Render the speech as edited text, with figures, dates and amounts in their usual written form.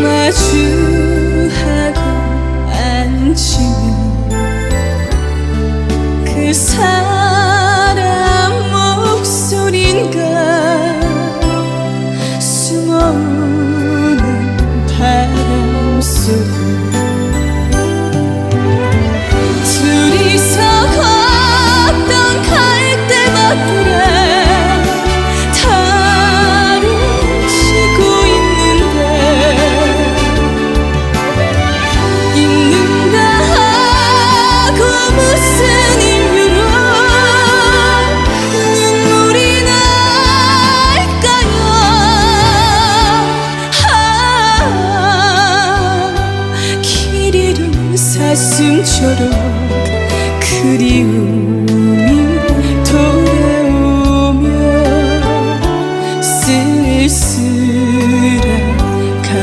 마주하고 앉으면 그 사람 목소린가 숨어오는 바람 속에 둘이서 걷던 갈대밭들에 달을 지고 있는데 잊는다 하고 무슨 이유로 눈물이 날까요? 길 잃은 사슴처럼